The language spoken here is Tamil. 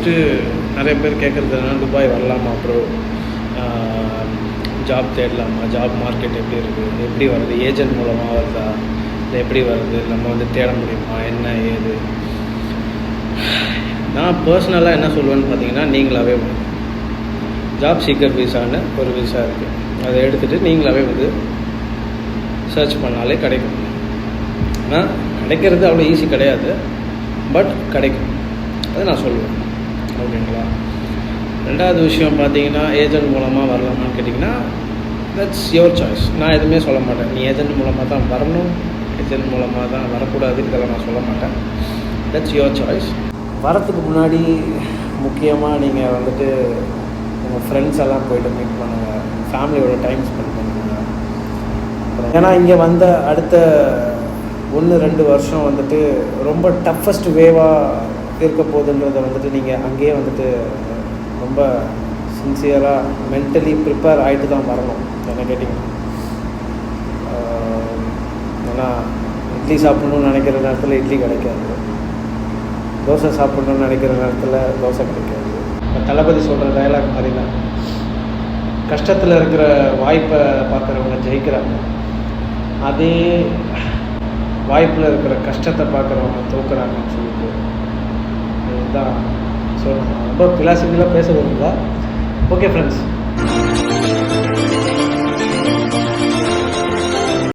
ஃபஸ்ட்டு நிறைய பேர் கேட்குறது என்னன்னா, துபாய் வரலாமா ப்ரோ, ஜாப் தேடலாமா, ஜாப் மார்க்கெட் எப்படி இருக்குது, எப்படி வருது, ஏஜென்ட் மூலமாக வருதா, இல்லை எப்படி வருது, நம்ம வந்து தேட முடியுமா, என்ன ஏது. நான் பர்சனலாக என்ன சொல்லுவேன்னு பார்த்தீங்கன்னா, நீங்களாகவே ஜாப் சீக்கர் விசான்னு ஒரு விசா இருக்குது, அதை எடுத்துகிட்டு நீங்களாகவே வந்து சர்ச் பண்ணாலே கிடைக்கும். ஆனால் கிடைக்கிறது அவ்வளோ ஈஸி கிடையாது, பட் கிடைக்கும், அதை நான் சொல்லுவேன். ஓகேங்களா. ரெண்டாவது விஷயம் பார்த்தீங்கன்னா, ஏஜென்ட் மூலமாக வரலாமான்னு கேட்டிங்கன்னா, தட்ஸ் யுவர் சாய்ஸ். நான் எதுவுமே சொல்ல மாட்டேன் நீ ஏஜென்ட் மூலமாக தான் வரணும், ஏஜென்ட் மூலமாக தான் வரக்கூடாது, இதெல்லாம் நான் சொல்ல மாட்டேன். That's your choice. வரத்துக்கு முன்னாடி முக்கியமாக நீங்கள் வந்துட்டு உங்கள் ஃப்ரெண்ட்ஸ் எல்லாம் போய்ட்டு மீட் பண்ணுங்கள், ஃபேமிலியோட டைம் ஸ்பெண்ட் பண்ணுங்கள். அப்புறம் ஏன்னா இங்கே வந்த அடுத்த 1-2 வருஷம் வந்துட்டு ரொம்ப டஃபஸ்ட் வேவாக இருக்க போகுதுன்றதை வந்துட்டு நீங்கள் அங்கேயே வந்துட்டு ரொம்ப சின்சியராக மென்டலி ப்ரிப்பேர் ஆகிட்டு தான் வரணும். என்ன கேட்டிங்கன்னா, ஏன்னா இட்லி சாப்பிட்ணுன்னு நினைக்கிற நேரத்தில் இட்லி கிடைக்காது, தோசை சாப்பிட்ணுன்னு நினைக்கிற நேரத்தில் தோசை கிடைக்காது. இப்போ தளபதி சொல்கிற டயலாக் மாதிரி தான், கஷ்டத்தில் இருக்கிற வாய்ப்பை பார்க்குறவங்க ஜெயிக்கிறாங்க, அதே வாய்ப்பில் இருக்கிற கஷ்டத்தை பார்க்குறவங்க தோக்குறாங்கன்னு சொல்லிட்டு இதுதான் சொல்லணும். ரொம்ப பிலாசபிளாக பேச வருங்களா. Okay friends,